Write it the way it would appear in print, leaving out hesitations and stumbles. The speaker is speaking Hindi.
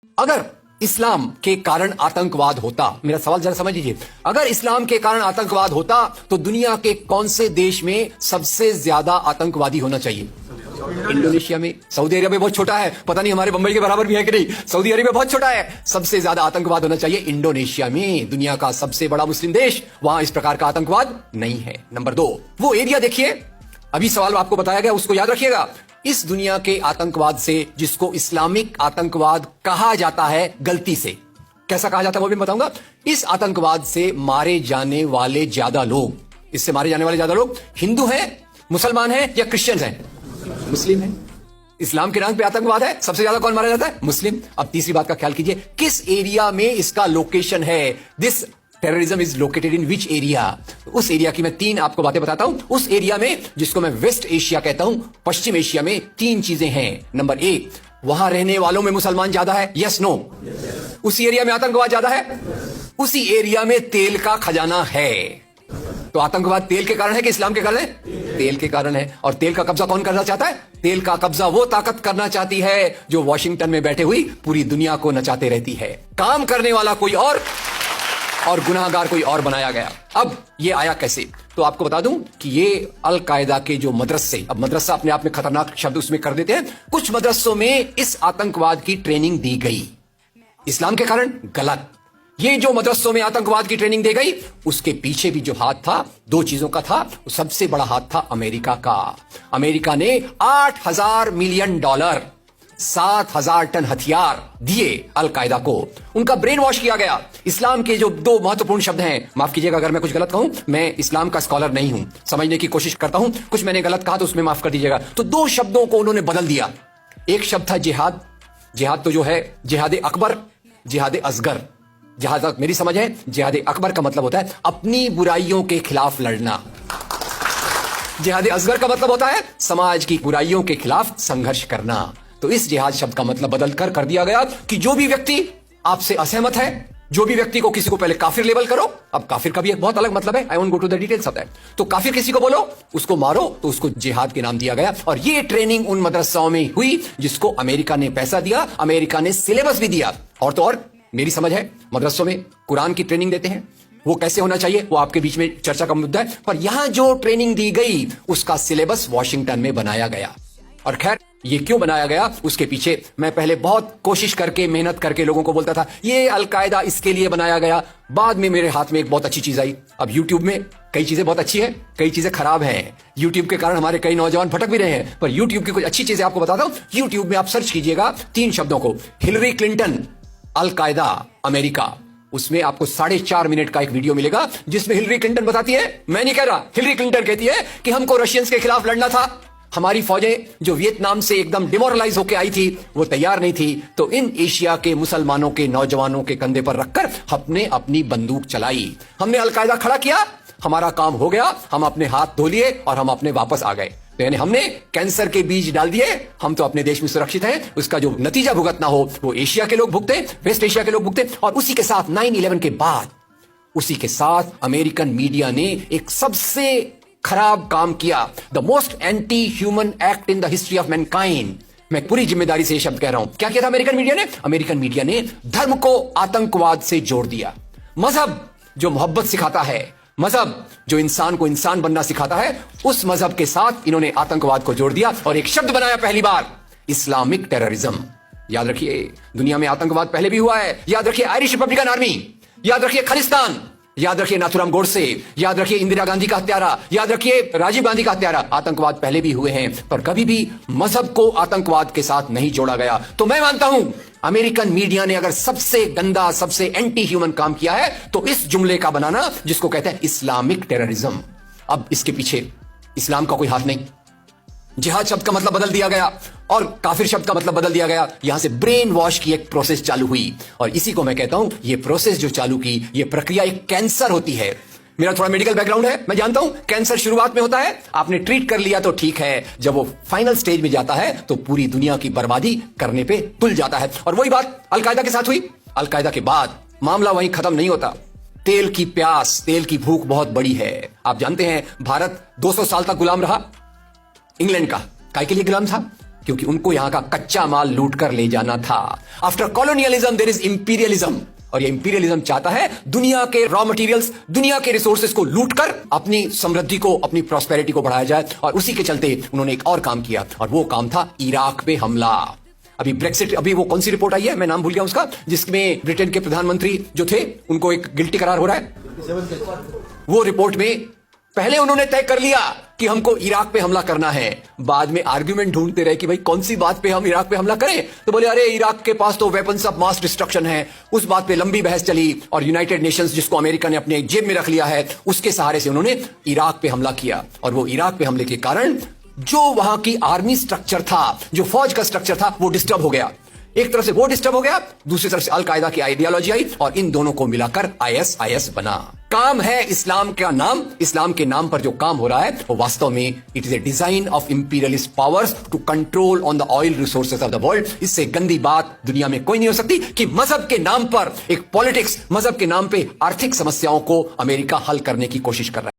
अगर इस्लाम के कारण आतंकवाद होता, मेरा सवाल जरा समझ लीजिए, अगर इस्लाम के कारण आतंकवाद होता तो दुनिया के कौन से देश में सबसे ज्यादा आतंकवादी होना चाहिए? इंडोनेशिया में। सऊदी अरेबिया बहुत छोटा है, पता नहीं हमारे बंबई के बराबर भी है कि नहीं। सऊदी अरेबिया बहुत छोटा है, सबसे ज्यादा आतंकवाद होना चाहिए इंडोनेशिया में, दुनिया का सबसे बड़ा मुस्लिम देश, वहां इस प्रकार का आतंकवाद नहीं है। नंबर 2, वो एरिया देखिए, अभी सवाल आपको बताया गया उसको याद रखिएगा। इस दुनिया के आतंकवाद से, जिसको इस्लामिक आतंकवाद कहा जाता है, गलती से कैसा कहा जाता है वो भी बताऊंगा, इस आतंकवाद से मारे जाने वाले ज्यादा लोग, इससे मारे जाने वाले ज्यादा लोग हिंदू हैं, मुसलमान हैं या क्रिश्चियन हैं? मुस्लिम हैं। इस्लाम के नाम पे आतंकवाद है, सबसे ज्यादा कौन मारा जाता है? मुस्लिम। अब तीसरी बात का ख्याल कीजिए, किस एरिया में इसका लोकेशन है? This terrorism is located in which area? उस एरिया की मैं 3 आपको बातें बताता हूं। उस एरिया में, जिसको मैं वेस्ट एशिया कहता हूं, पश्चिम एशिया में 3 चीजें हैं। नंबर 1, वहां रहने वालों में मुसलमान ज्यादा है, यस नो? उसी एरिया में आतंकवाद ज्यादा है, उसी एरिया में तेल का खजाना है। तो आतंकवाद तेल के कारण है कि इस्लाम के कारण है? तेल के कारण है। और तेल का कब्जा कौन करना चाहता है? तेल का कब्जा वो ताकत करना चाहती है जो वॉशिंगटन में बैठे हुई पूरी दुनिया को नचाते रहती है। काम करने वाला कोई और गुनाहगार कोई और बनाया गया। अब ये आया कैसे? तो आपको बता दूं कि ये अल कायदा के जो मदरसे, अब मदरसा अपने आप में खतरनाक शब्द उसमें कर देते हैं, कुछ मदरसों में इस आतंकवाद की ट्रेनिंग दी गई। इस्लाम के कारण गलत। ये जो मदरसों में आतंकवाद की ट्रेनिंग दी गई, उसके पीछे भी जो हाथ था, 2 चीजों का था। सबसे बड़ा हाथ था अमेरिका का। अमेरिका ने $8,000 मिलियन, 7,000 टन हथियार दिए अल कायदा को। उनका ब्रेन वॉश किया गया। इस्लाम के जो 2 महत्वपूर्ण शब्द हैं, माफ कीजिएगा अगर मैं कुछ गलत कहूं, मैं इस्लाम का स्कॉलर नहीं हूं, समझने की कोशिश करता हूं, कुछ मैंने गलत कहा तो उसमें माफ कर दीजिएगा। तो 2 शब्दों को उन्होंने बदल दिया। एक शब्द था जिहाद। जिहाद तो जो है जिहाद अकबर, जिहाद असगर। जहां तक मेरी समझ है, जिहाद अकबर का मतलब होता है अपनी बुराइयों के खिलाफ लड़ना। जिहाद असगर का मतलब होता है समाज की बुराइयों के खिलाफ संघर्ष करना। तो इस जिहाद शब्द का मतलब बदल कर दिया गया कि जो भी व्यक्ति आपसे असहमत है, जो भी व्यक्ति को, किसी को पहले काफिर लेबल करो। अब काफिर का भी एक बहुत अलग मतलब है, I won't go to the details of that. तो काफिर किसी को बोलो, उसको मारो, तो उसको जिहाद के नाम दिया गया। और ये ट्रेनिंग उन मदरसाओं में हुई जिसको अमेरिका ने पैसा दिया, अमेरिका ने सिलेबस भी दिया। और तो और मेरी समझ है, मदरसों में कुरान की ट्रेनिंग देते हैं। वो कैसे होना चाहिए वो आपके बीच में चर्चा का मुद्दा है, पर यहां जो ट्रेनिंग दी गई उसका सिलेबस वॉशिंगटन में बनाया गया। और खैर, ये क्यों बनाया गया उसके पीछे मैं पहले बहुत कोशिश करके, मेहनत करके लोगों को बोलता था ये अल कायदा इसके लिए बनाया गया। बाद में मेरे हाथ में एक बहुत अच्छी चीज आई। अब यूट्यूब में कई चीजें बहुत अच्छी है, कई चीजें खराब हैं। यूट्यूब के कारण हमारे कई नौजवान भटक भी रहे हैं, पर यूट्यूब की कुछ अच्छी चीजें आपको बताता हूं। यूट्यूब में आप सर्च कीजिएगा 3 शब्दों को, हिलरी क्लिंटन, अल कायदा, अमेरिका। उसमें आपको 4.5 मिनट का एक वीडियो मिलेगा जिसमें हिलरी क्लिंटन बताती है, मैं नहीं कह रहा, हिलरी क्लिंटन कहती है कि हमको रशियंस के खिलाफ लड़ना था। हमारी फौजें जो वियतनाम से एकदम डिमोरलाइज होकर आई थी, वो तैयार नहीं थी। तो इन एशिया के मुसलमानों के नौजवानों के कंधे पर रखकर हमने अपनी बंदूक चलाई, हमने अल कायदा खड़ा किया, हमारा काम हो गया, हम अपने हाथ धो लिए और हम अपने वापस आ गए। तो यानी हमने कैंसर के बीज डाल दिए, हम तो अपने देश में सुरक्षित हैं। उसका जो नतीजा भुगतना हो वो एशिया के लोग भुगते, वेस्ट एशिया के लोग भुगते। और उसी के साथ 9/11 के बाद, उसी के साथ अमेरिकन मीडिया ने एक सबसे खराब काम किया, the most anti human act in the history of Mankind. मैं पूरी जिम्मेदारी से यह शब्द कह रहा हूं। क्या किया था अमेरिकन मीडिया ने? अमेरिकन मीडिया ने धर्म को आतंकवाद से जोड़ दिया। मजहब जो मोहब्बत सिखाता है, मजहब जो इंसान को इंसान बनना सिखाता है, उस मजहब के साथ इन्होंने आतंकवाद को जोड़ दिया और एक शब्द बनाया पहली बार, इस्लामिक टेररिज्म। याद रखिए, दुनिया में आतंकवाद पहले भी हुआ है। याद रखिए आयरिश रिपब्लिकन आर्मी, याद रखिए खालिस्तान, याद रखिए नाथुराम गोडसे, याद रखिए इंदिरा गांधी का हत्यारा, याद रखिए राजीव गांधी का हत्यारा। आतंकवाद पहले भी हुए हैं, पर कभी भी मजहब को आतंकवाद के साथ नहीं जोड़ा गया। तो मैं मानता हूं अमेरिकन मीडिया ने अगर सबसे गंदा, सबसे एंटी ह्यूमन काम किया है तो इस जुमले का बनाना, जिसको कहते हैं इस्लामिक टेररिज्म। अब इसके पीछे इस्लाम का कोई हाथ नहीं। जिहाद शब्द का मतलब बदल दिया गया और काफिर शब्द का मतलब बदल दिया गया। यहां से ब्रेन वॉश की एक प्रोसेस चालू हुई और इसी को मैं कहता हूं, ये प्रोसेस जो चालू की, ये प्रक्रिया एक कैंसर होती है। मेरा थोड़ा मेडिकल बैकग्राउंड है, मैं जानता हूं कैंसर शुरुआत में होता है, आपने ट्रीट कर लिया तो ठीक है, जब वो फाइनल स्टेज में जाता है तो पूरी दुनिया की बर्बादी करने पे तुल जाता है। और वही बात अल कायदा के साथ हुई। अल कायदा के बाद मामला वहीं खत्म नहीं होता। तेल की प्यास, तेल की भूख बहुत बड़ी है। आप जानते हैं भारत 200 साल तक गुलाम रहा इंग्लैंड का। काय के लिए गुलाम था? क्योंकि उनको यहां का कच्चा माल लूट कर ले जाना था। After colonialism there is imperialism, और ये इंपीरियलिज्म चाहता है दुनिया के रॉ मटेरियल्स, दुनिया के रिसोर्सेज को लूटकर अपनी समृद्धि को, अपनी प्रॉस्पेरिटी को बढ़ाया जाए। और उसी के चलते उन्होंने एक और काम किया, और वो काम था इराक पे हमला। अभी ब्रेक्सिट, अभी वो कौन सी रिपोर्ट आई है, मैं नाम भूल गया उसका, जिसमें ब्रिटेन के प्रधानमंत्री जो थे उनको एक गिल्टी करार हो रहा है। वो रिपोर्ट में पहले उन्होंने तय कर लिया कि हमको इराक पे हमला करना है, बाद में आर्गुमेंट ढूंढते रहे कि भाई कौन सी बात पे हम इराक पे हमला करें, तो बोले अरे इराक के पास तो वेपन्स ऑफ मास डिस्ट्रक्शन है। उस बात पे लंबी बहस चली, और यूनाइटेड नेशंस जिसको अमेरिका ने अपने जेब में रख लिया है, उसके सहारे से उन्होंने इराक पे हमला किया। और वो इराक पे हमले के कारण जो वहां की आर्मी स्ट्रक्चर था, जो फौज का स्ट्रक्चर था, वो डिस्टर्ब हो गया। एक तरफ से वो डिस्टर्ब हो गया, दूसरी तरफ से अल कायदा की आइडियोलॉजी आई, और इन दोनों को मिलाकर ISIS बना। काम है इस्लाम का नाम, इस्लाम के नाम पर जो काम हो रहा है वो वास्तव में it is a design of imperialist powers to control on the oil resources of the world. इससे गंदी बात दुनिया में कोई नहीं हो सकती कि मजहब के नाम पर एक पॉलिटिक्स, मजहब के नाम पे आर्थिक समस्याओं को अमेरिका हल करने की कोशिश कर रहा है।